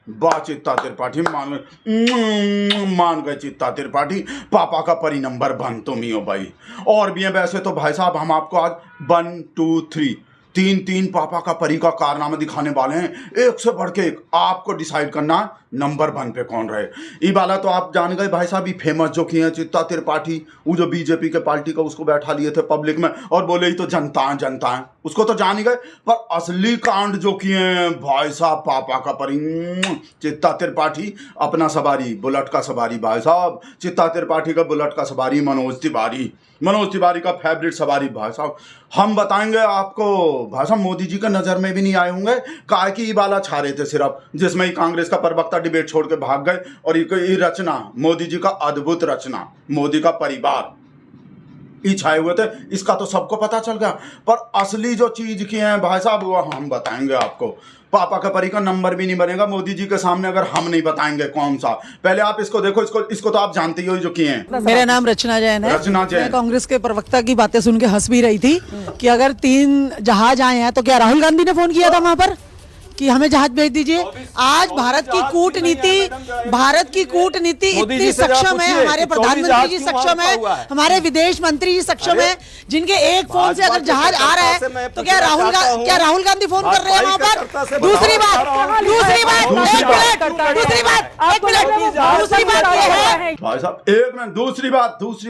वाह चित्ता त्रिपाठी, मान गए चित्ता त्रिपाठी, पापा का परी नंबर 1 तुम ही हो भाई। और भी है वैसे तो भाई साहब, हम आपको आज 1 2 3 तीन पापा का परी का कारनामा दिखाने वाले हैं, एक से बढ़ के एक। आपको डिसाइड करना नंबर 1 पे कौन रहे। ये वाला तो आप जान गए भाई साहब, ये फेमस जो किए हैं चित्ता त्रिपाठी, वो जो बीजेपी के पार्टी का उसको बैठा लिए थे पब्लिक में और बोले ही तो जनता है, उसको तो जान ही गए। पर असली कांड जो किए हैं भाई साहब, पापा का परी चित्ता त्रिपाठी अपना सवारी, बुलेट का सवारी भाई साहब, चित्ता त्रिपाठी का बुलेट का सवारी मनोज तिवारी का फेवरेट सवारी भाई साहब। हम बताएंगे आपको भाई साहब, मोदी जी का नजर में भी नहीं आए होंगे, काय की वाला छा रहे थे सिर्फ, जिसमें ही कांग्रेस का प्रवक्ता डिबेट छोड़ के भाग गए। और ये रचना मोदी जी का अद्भुत रचना, मोदी का परिवार ही छाए हुए थे, इसका तो सबको पता चल गया। पर असली जो चीज की है भाई साहब, वो हम बताएंगे आपको। पापा का परी का नंबर भी नहीं बनेगा मोदी जी के सामने अगर हम नहीं बताएंगे कौन सा। पहले आप इसको देखो, इसको तो आप जानते ही हो जो किए हैं। मेरा नाम रचना जैन है। मैं कांग्रेस के प्रवक्ता की बातें सुन के हंस भी रही थी कि अगर 3 जहाज आए हैं तो क्या राहुल गांधी ने फोन किया था वहां पर कि हमें जहाज भेज दीजिए। आज भारत की कूटनीति इतनी सक्षम है, हमारे प्रधानमंत्री जी सक्षम है, हमारे विदेश मंत्री जी सक्षम है, जिनके एक फोन से अगर जहाज आ रहा है तो क्या राहुल गांधी फोन कर रहे हैं वहां पर। दूसरी बात ये है भाई साहब, एक मिनट, दूसरी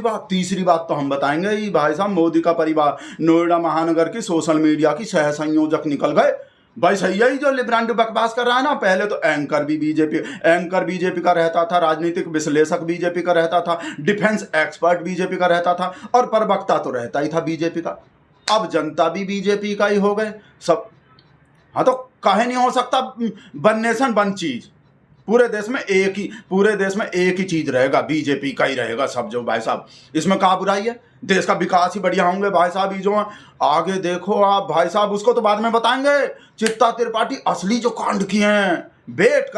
बात तीसरी बात तो हम बताएंगे ही भाई साहब। मोदी का परिवार नोएडा महानगर की सोशल मीडिया की सह संयोजक निकल गए भाई। सही है, जो लिब्रांडो बकवास कर रहा है ना, पहले तो एंकर बीजेपी का रहता था, राजनीतिक विश्लेषक बीजेपी का रहता था, डिफेंस एक्सपर्ट बीजेपी का रहता था, और प्रवक्ता तो रहता ही था बीजेपी का। अब जनता भी बीजेपी का ही हो गए सब। हाँ तो काहे नहीं हो सकता, वन नेशन वन चीज, पूरे देश में एक ही चीज रहेगा, बीजेपी का ही रहेगा सब। जो भाई साहब इसमें कहाँ बुराई है, देश का विकास ही बढ़िया होंगे भाई साहब। ये जो आगे देखो आप भाई साहब, उसको तो बाद में बताएंगे। चित्ता त्रिपाठी असली जो कांड किए हैं, वेट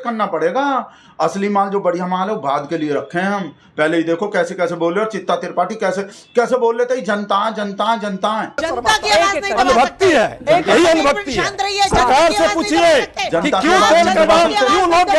करना पड़ेगा। असली माल जो बढ़िया माल है वो बाद के लिए रखे हैं हम। पहले ही देखो कैसे बोल रहे, और चित्ता त्रिपाठी कैसे बोल रहे थे, जनता की आवाज नहीं, अनुभक्ति है, यही अनुभक्ति है। सरकार से पूछिए कि क्यों लोग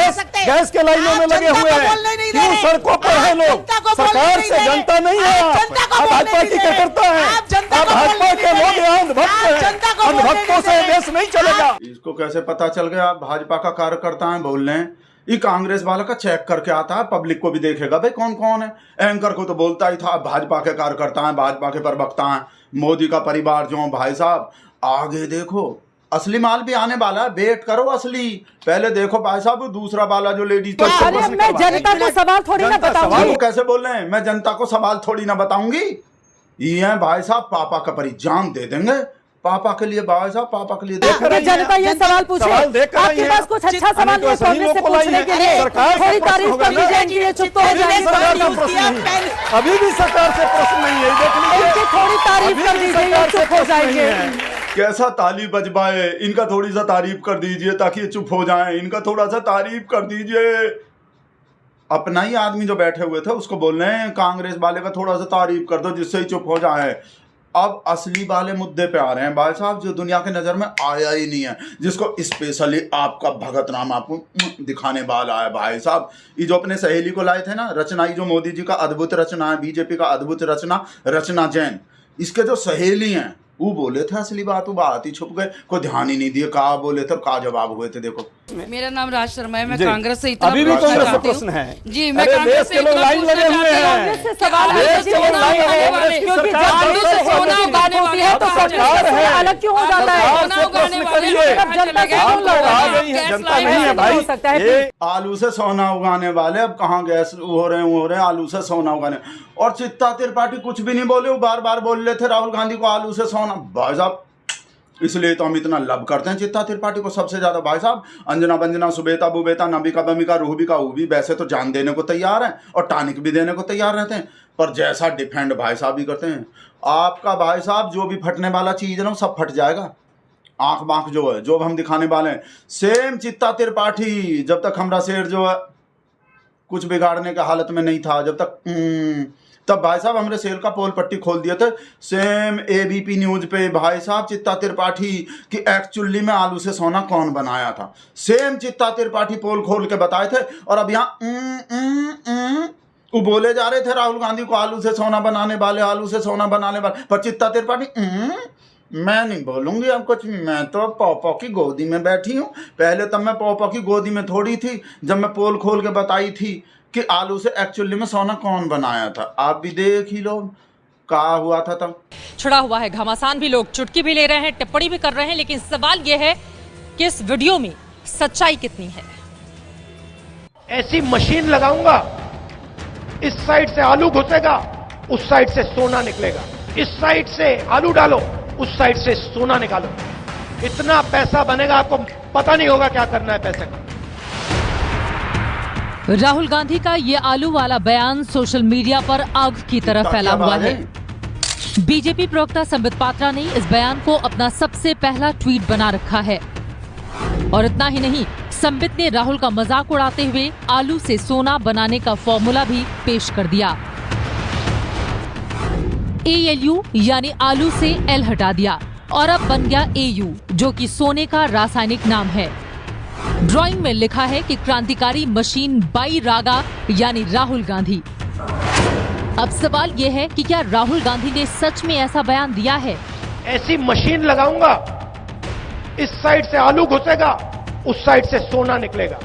गैस के लाइनों में लगे हुए हैं, क्यों सड़कों पर है लोग। सरकार से जनता नहीं है, आप भाजपा की क्या करता है, आप भाजपा के लोग यहाँ अनुभक्त हैं, अनुभक्तों से देश नहीं चलेगा। इसको कैसे पता चल गया भाजपा का कार्यकर्ता है बोल रहे हैं। ये कांग्रेस वाला का चेक करके आता है, पब्लिक को भी देखेगा भाई कौन कौन है। एंकर को तो बोलता ही था भाजपा के कार्यकर्ता हैं, भाजपा के प्रवक्ता हैं, मोदी का परिवार जो भाई साहब। आगे देखो असली माल भी आने वाला है, वेट करो असली। पहले देखो भाई साहब दूसरा वाला जो लेडीज, मैं जनता को सवाल थोड़ी ना बताऊंगी। कैसे बोल रहे हैं, मैं जनता को सवाल थोड़ी ना बताऊंगी। ये है भाई साहब, पापा का परी जान दे देंगे पापा के लिए भाई साहब, पापा के लिए। जनता ये सवाल पूछे, आपके पास कुछ अच्छा सवाल है कांग्रेस से पूछने के लिए, थोड़ी तारीफ कर ली जाएगी, ये चुप तो हो जाएंगे। अभी भी सरकार से प्रश्न नहीं है, देख लीजिए, थोड़ी तारीफ कर दीजिए, ये चुप हो जाएंगे। कैसा ताली बजवाए, इनका थोड़ी सा तारीफ कर दीजिए ताकि ये चुप हो जाए। इनका थोड़ा सा तारीफ कर दीजिए। अपना ही आदमी जो बैठे हुए थे उसको बोल रहे हैं कांग्रेस वाले का थोड़ा सा तारीफ कर दो जिससे ही चुप हो जाए। अब असली वाले मुद्दे पे आ रहे हैं भाई साहब, जो दुनिया के नजर में आया ही नहीं है, जिसको स्पेशली आपका भगत राम आपको दिखाने वाला है भाई साहब। ये जो अपने सहेली को लाए थे ना रचना, ये जो मोदी जी का अद्भुत रचना है, बीजेपी का अद्भुत रचना जैन, इसके जो सहेली हैं वो बोले थे असली बात, वो बात ही छुप गए, कोई ध्यान ही नहीं दिए, कहा बोले थे कहा जवाब हुए थे। देखो मेरा नाम राज शर्मा है, मैं कांग्रेस से इतना अभी भी कांग्रेस से प्रश्न है जी, मैं कांग्रेस से लाइन लगे हुए हैं, सवाल सोना उगाने वाले हैं तो सरकार है अलग क्यों हो जाता है, सोना उगाने वाले जनता नहीं है भाई। आलू से सोना उगाने वाले, अब कहाँ गैस हो रहे हैं, आलू से सोना उगाने। और चित्ता त्रिपाठी कुछ भी नहीं बोले, वो बार बार बोल रहे थे राहुल गांधी को आलू से सोना। भाई साहब इसलिए तो हम इतना लव करते हैं चित्ता त्रिपाठी को सबसे ज्यादा भाई साहब। अंजना बंजना सुबेता बुबेता नबिका बमिका रूबिका उबी वैसे तो जान देने को तैयार है और टानिक भी देने को तैयार रहते हैं, पर जैसा डिफेंड भाई साहब भी करते हैं। आपका भाई साहब जो भी फटने वाला चीज है ना सब फट जाएगा। आंख बांख जो है, जो हम दिखाने वाले हैं, सेम चित्ता त्रिपाठी। जब तक हमारा शेर जो है कुछ बिगाड़ने के हालत में नहीं था, जब तक तब भाई साहब हमने सेल का पोल पट्टी खोल दिया था सेम एबीपी न्यूज पे, भाई साहब चित्ता त्रिपाठी कि एक्चुअली में आलू से सोना कौन बनाया था, सेम चित्ता त्रिपाठी पोल खोल के बताए थे। और अब यहाँ वो बोले जा रहे थे राहुल गांधी को आलू से सोना बनाने वाले, आलू से सोना बनाने वाले, पर चित्ता त्रिपाठी मैं नहीं बोलूंगी अब कुछ, मैं तो पौपो की गोदी में बैठी हूँ। पहले तब मैं पौपो की गोदी में थोड़ी थी जब मैं पोल खोल के बताई थी कि आलू से एक्चुअली में सोना कौन बनाया था। आप भी देख ही लो क्या हुआ था तब। छुड़ा हुआ है, घमासान भी लोग चुटकी भी ले रहे हैं, टिप्पणी भी कर रहे हैं, लेकिन सवाल यह है कि इस वीडियो में सच्चाई कितनी है। ऐसी मशीन लगाऊंगा, इस साइड से आलू घुसेगा, उस साइड से सोना निकलेगा, इस साइड से आलू डालो, उस साइड से सोना निकालो, इतना पैसा बनेगा आपको पता नहीं होगा क्या करना है पैसे का। राहुल गांधी का ये आलू वाला बयान सोशल मीडिया पर आग की तरह फैला हुआ है। बीजेपी प्रवक्ता संबित पात्रा ने इस बयान को अपना सबसे पहला ट्वीट बना रखा है। और इतना ही नहीं, संबित ने राहुल का मजाक उड़ाते हुए आलू से सोना बनाने का फॉर्मूला भी पेश कर दिया। ALU यानी आलू से L हटा दिया और अब बन गया AU, जो कि सोने का रासायनिक नाम है। ड्राइंग में लिखा है कि क्रांतिकारी मशीन बाई रागा यानी राहुल गांधी। अब सवाल यह है कि क्या राहुल गांधी ने सच में ऐसा बयान दिया है? ऐसी मशीन लगाऊंगा, इस साइड से आलू घुसेगा, उस साइड से सोना निकलेगा।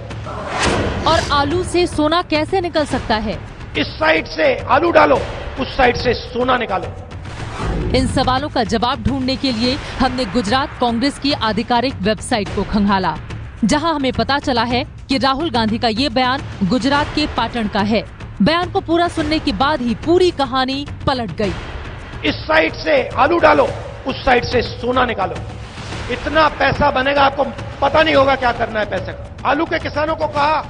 और आलू से सोना कैसे निकल सकता है? इस साइड से आलू डालो, उस साइड से सोना निकालो। इन सवालों का जवाब ढूंढने के लिए हमने गुजरात कांग्रेस की आधिकारिक वेबसाइट को खंगाला, जहां हमें पता चला है कि राहुल गांधी का ये बयान गुजरात के पाटण का है। बयान को पूरा सुनने के बाद ही पूरी कहानी पलट गई। इस साइड से आलू डालो, उस साइड से सोना निकालो, इतना पैसा बनेगा आपको पता नहीं होगा क्या करना है पैसे का। आलू के किसानों को कहा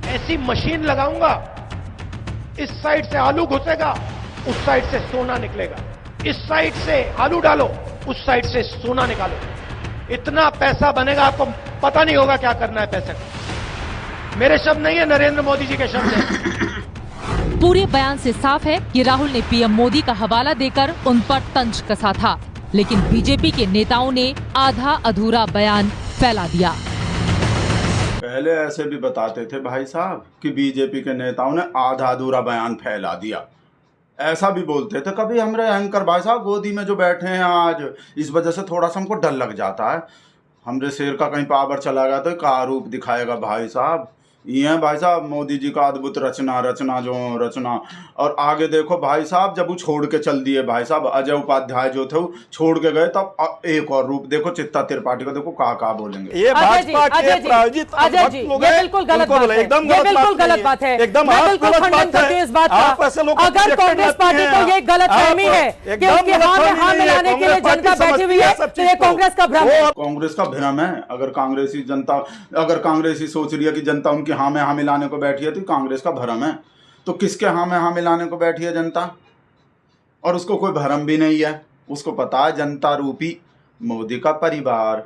ऐसी मशीन लगाऊंगा, इस साइड से आलू घुसेगा, उस साइड से सोना निकलेगा, इस साइड से आलू डालो, उस साइड से सोना निकालो, इतना पैसा बनेगा आपको पता नहीं होगा क्या करना है पैसे का। मेरे शब्द नहीं है, नरेंद्र मोदी जी के शब्द हैं। पूरे बयान से साफ है कि राहुल ने पीएम मोदी का हवाला देकर उन पर तंज कसा था, लेकिन बीजेपी के नेताओं ने आधा अधूरा बयान फैला दिया। पहले ऐसे भी बताते थे भाई साहब कि बीजेपी के नेताओं ने आधा अधूरा बयान फैला दिया, ऐसा भी बोलते थे। कभी हमारे एंकर भाई साहब गोदी में जो बैठे हैं आज, इस वजह से थोड़ा सा हमको डर लग जाता है। हमरे शेर का कहीं पावर चला गया तो क्या रूप दिखाएगा भाई साहब। ये है भाई साहब मोदी जी का अद्भुत रचना जो रचना। और आगे देखो भाई साहब, जब वो छोड़ के चल दिए भाई साहब, अजय उपाध्याय जो थे वो छोड़ के गए, तब एक और रूप देखो चित्ता त्रिपाठी को, देखो क्या बोलेंगे। ये भाजपा के प्रायोजित बिल्कुल गलत बात है, ये बिल्कुल गलत बात है। एकदम मैं बिल्कुल खंडन करती हूं इस बात का। अगर कांग्रेस पार्टी को ये गलतफहमी है कि उनके हाँ मिलाने के लिए जनता बैठी हुई है, तो ये कांग्रेस का भ्रम है। कांग्रेस का भ्रम है। अगर कांग्रेसी सोच रही है कि जनता उनकी हाँ में हाँ मिलाने को बैठी है, तो कांग्रेस का भ्रम है। तो किसके हाँ में हाँ मिलाने को बैठी है जनता? और उसको कोई भ्रम भी नहीं है, उसको पता है जनता रूपी मोदी का परिवार,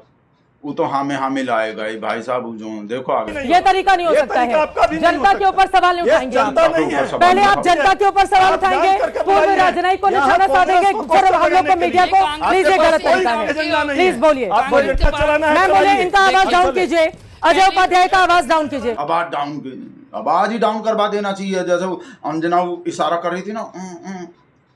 वो तो हाँ में हाँ मिलाएगा ही भाई साहब। जो देखो आगे ये तरीका नहीं हो सकता है। जनता के ऊपर सवाल नहीं उठाएंगे, पहले आप जनता के ऊपर सवाल उठाएंगे, पूर्व राजनयिक को निशाना साधेंगे, फिर हम लोग को मीडिया को प्लीज ये गलत तरीका है। प्लीज बोलिए, मैं बोले इनका आवाज डाउन कीजिए, अजय उपाध्याय का आवाज डाउन कीजिए। आवाज ही डाउन करवा देना चाहिए। जैसे वो अंजना इशारा कर रही थी ना,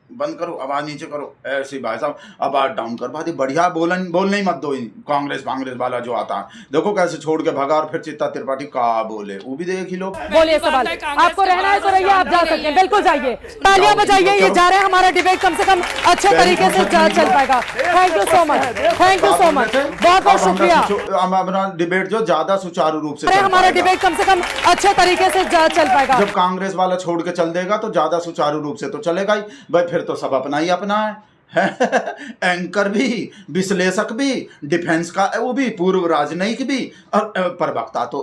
बंद करो, आवाज नीचे करो, ऐसे भाई साहब आवाज डाउन करवा दी। बढ़िया बोलने ही मत दो। कांग्रेस वाला जो आता है देखो कैसे छोड़ के भगा, और फिर चित्ता त्रिपाठी का बोले, वो भी देख ही लो। बोलिए सवाल, आपको रहना है तो रहिए, आप जा सकते हैं, बिल्कुल जाइए, तालियां बजाइए। ये जा रहे हैं, हमारा डिबेट कम से कम अच्छे तरीके से चल पाएगा। Thank you so much, thank you so much, बहुत बहुत शुक्रिया। हमारा डिबेट जो ज्यादा सुचारू रूप से हमारा डिबेट कम से कम अच्छे तरीके से चल पाएगा। जब कांग्रेस वाला छोड़ के चल देगा तो ज्यादा सुचारू रूप से तो चलेगा ही भाई। फिर तो सब अपना ही अपना है। एंकर भी, विश्लेषक भी, डिफेंस का वो भी, पूर्व राजनयिक भी, और प्रवक्ता तो,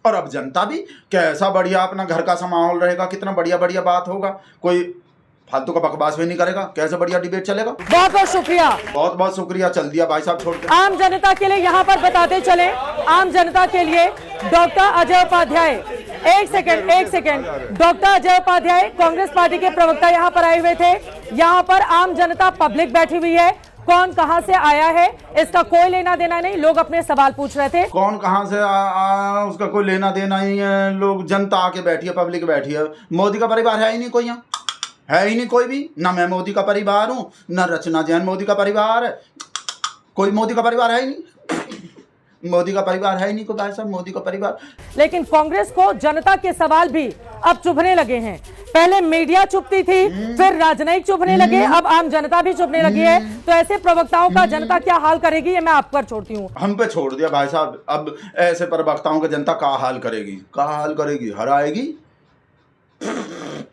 और अब जनता भी। कैसा बढ़िया अपना घर का सा माहौल रहेगा, कितना बढ़िया बात होगा, कोई फालतू का बकवास भी नहीं करेगा, कैसे बढ़िया डिबेट चलेगा। बहुत बहुत शुक्रिया, बहुत बहुत शुक्रिया। चल दिया भाई साहब छोड़ के। आम जनता के लिए यहाँ पर बताते चले, आम जनता के लिए डॉक्टर अजय उपाध्याय एक सेकंड। डॉक्टर अजय उपाध्याय कांग्रेस पार्टी के प्रवक्ता यहाँ पर आए हुए थे। यहाँ पर आम जनता पब्लिक बैठी हुई है, कौन कहां से आया है इसका कोई लेना देना नहीं, लोग अपने सवाल पूछ रहे थे। कौन कहां से आया उसका कोई लेना देना ही है, लोग जनता आके बैठी है, पब्लिक बैठी है। मोदी का परिवार है ही नहीं कोई, यहाँ है ही नहीं कोई भी। ना मैं मोदी का परिवार हूँ, ना रचना जैन मोदी का परिवार है, कोई मोदी का परिवार है ही नहीं। मोदी का परिवार है ही नहीं कोई भाई साहब, मोदी का परिवार। लेकिन कांग्रेस को जनता के सवाल भी अब चुभने लगे हैं। पहले मीडिया चुपती थी, फिर राजनयिक चुभने लगे, अब आम जनता भी चुभने लगी है। तो ऐसे प्रवक्ताओं का जनता क्या हाल करेगी, ये मैं आप पर छोड़ती हूँ। हम पे छोड़ दिया भाई साहब। अब ऐसे प्रवक्ताओं का जनता का हाल करेगी, का हाल करेगी, हराएगी।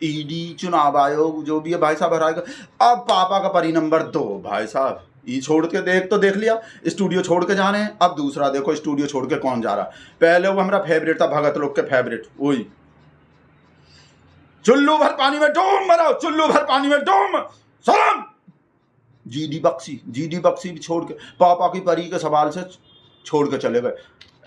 ईडी, चुनाव आयोग, जो भी है भाई साहब हराएगा। अब पापा का परी नंबर 2 भाई साहब, ये छोड़ के देख लिया, स्टूडियो छोड़ के जा रहे हैं। अब दूसरा देखो स्टूडियो छोड़ के कौन जा रहा। पहले वो हमारा फेवरेट था, भगत लोग के फेवरेट, वही चुल्लू भर पानी में डूब मरो, चुल्लू भर पानी में डूब सलाम। जीडी बख्शी भी छोड़ के पापा की परी के सवाल से छोड़ के चले गए।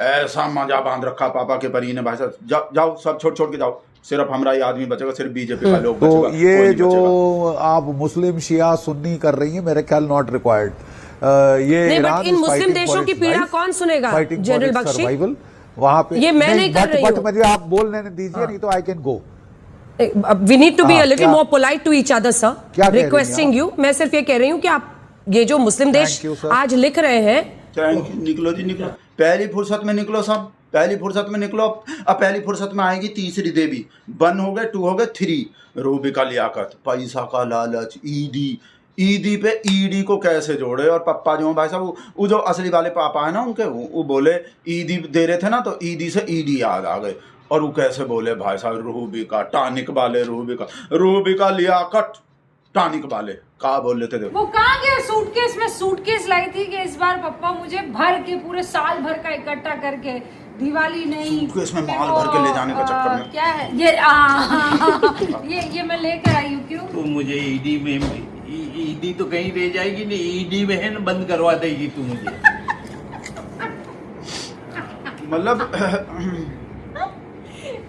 ऐसा मजा बांध रखा पापा के परी ने भाई साहब। जाओ सब छोड़ के जाओ, सिर्फ हमारा ये आदमी बचेगा, सिर्फ बीजेपी का लोग तो बचेगा। ये जो आप मुस्लिम शिया सुन्नी कर रही हैं, मेरे ख्याल नॉट रिक्वायर्ड। ये बट इन मुस्लिम देशों की पीड़ा कौन सुनेगा जनरल बख्शी? वहां पे ये मैं नहीं कर रही हूं। मुझे आप बोलने दीजिए, नहीं तो I can go. We need to be a little more polite to each other, sir. Requesting you. मैं सिर्फ ये कह रही हूँ कि आप ये जो मुस्लिम देश आज लिख रहे हैं। निकलो जी निकलो, पहली फुर्सत में निकलो सब, पहली फुर्सत में निकलो। अब पहली फुर्सत में आएगी तीसरी देवी। 1 हो गए, 2 हो गए, 3 रूबी का लियाकत, पैसा का लालच, ईदी पे ईडी को कैसे जोड़े। और पप्पा जो भाई साहब, वो जो असली वाले पापा है ना उनके, वो बोले ईदी दे रहे थे ना, तो ईदी से ईडी याद आ गए। और वो कैसे बोले भाई साहब, रूबी का टॉनिक वाले, रूबी का लियाकत टॉनिक वाले का बोल लेते थे। वो कहाँ गया सूटकेस में? सूटकेस लाई थी कि इस बार पप्पा मुझे भर के पूरे साल भर का इकट्ठा करके, दिवाली नहीं सूटकेस में माल भर के ले जाने का चक्कर में। क्या है ये मैं लेकर आई हूँ। क्यों? तो मुझे ईडी तो कहीं ले जाएगी नहीं, ईडी बहन बंद करवा देगी तू मुझे। मतलब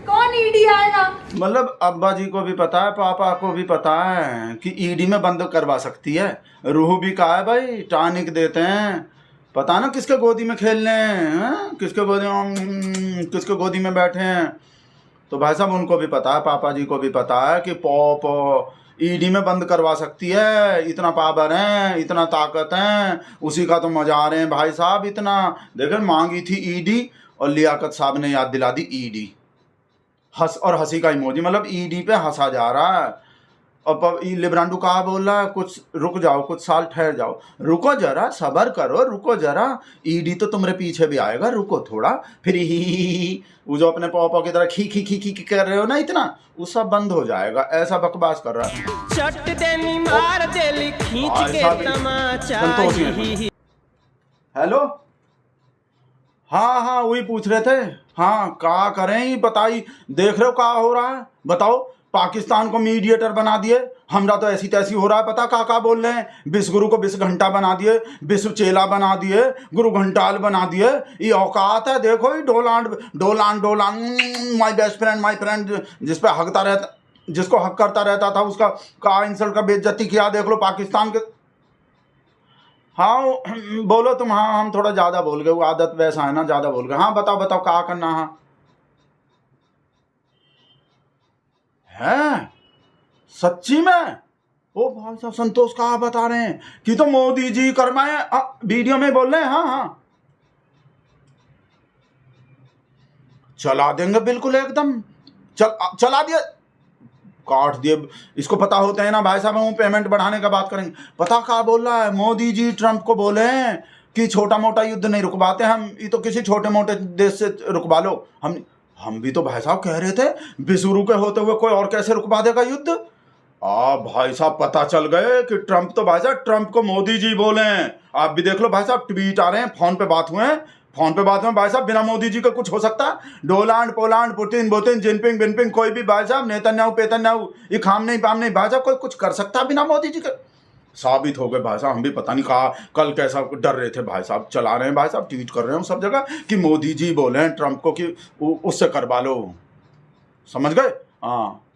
कौन ईडी आएगा? मतलब अब्बा जी को भी पता है, पापा को भी पता है कि ईडी में बंद करवा सकती है। रूह भी कहा है भाई, टॉनिक देते हैं। पता ना किसके गोदी में खेलने हैं, किसके गोदी में बैठे हैं। तो भाई साहब उनको भी पता है, पापा जी को भी पता है कि पॉप ईडी में बंद करवा सकती है। इतना पावर है, इतना ताकत है, उसी का तो मजा रहे हैं भाई साहब। इतना देखें, मांगी थी ईडी और लियाकत साहब ने याद दिला दी ईडी। हंसी का इमोजी, मतलब ईडी पे हंसा जा रहा है। और लिब्रांडू कहा बोल रहा है, कुछ रुक जाओ, कुछ साल ठहर जाओ, रुको जरा, सबर करो, रुको जरा, ईडी तो तुम्हारे पीछे भी आएगा, रुको थोड़ा। फिर ही वो जो अपने पापा की तरह खी कर रहे हो ना, इतना वो सब बंद हो जाएगा। ऐसा बकवास कर रहा है। हेलो, हाँ वही पूछ रहे थे। हाँ, क्या करें ही बताई, देख रहे हो क्या हो रहा है, बताओ। पाकिस्तान को मीडिएटर बना दिए, हमरा तो ऐसी तैसी हो रहा है। पता क्या बोल रहे हैं, विश्व गुरु को विश्व घंटा बना दिए, विश्व चेला बना दिए, गुरु घंटाल बना दिए। ये औकात है, देखो ये डोलान my best friend, my friend, जिस पे हकता रहता, जिसको हक करता रहता था, उसका का इंसल्ट का बेइज्जती किया। देख लो पाकिस्तान के। हाँ बोलो तुम। हाँ हम थोड़ा ज़्यादा बोल गए, वो आदत वैसा है ना, ज़्यादा बोल गए। हाँ बताओ क्या करना है सच्ची में? ओ भाई साहब, संतोष कहाँ बता रहे हैं कि तो मोदी जी करवाए, वीडियो में बोल रहे हैं। हाँ चला देंगे बिल्कुल एकदम, चला दिया, काट दिए। इसको पता होता है ना भाई साहब, हम पेमेंट बढ़ाने का बात करेंगे। पता क्या बोल रहा है, मोदी जी ट्रंप को बोले हैं कि छोटा मोटा युद्ध नहीं रुकवाते हम, ये तो किसी छोटे मोटे देश से रुकवा लो। हम भी तो भाई साहब कह रहे थे विश्व के होते हुए कोई और कैसे रुकवा देगा युद्ध। भाई साहब पता चल गए कि ट्रंप तो भाई साहब, ट्रंप को मोदी जी बोले हैं। आप भी देख लो भाई साहब, ट्वीट आ रहे हैं, फोन पे बात हुए हैं, भाई साहब बिना मोदी जी का कुछ हो सकता है? डोलांड पोलांड पुतिन बोतिन जिनपिंग बिनपिंग कोई भी भाई साहब, नेतन्याहू पेतन्याहू, ये खाम नहीं पाम नहीं भाई साहब, कोई कुछ कर सकता है बिना मोदी जी के? साबित हो गए भाई साहब। हम भी पता नहीं कहा कल कैसा डर रहे थे भाई साहब, चला रहे हैं भाई साहब, ट्वीट कर रहे हैं सब जगह कि मोदी जी बोले हैं ट्रंप को कि उससे करवा लो। समझ गए? हाँ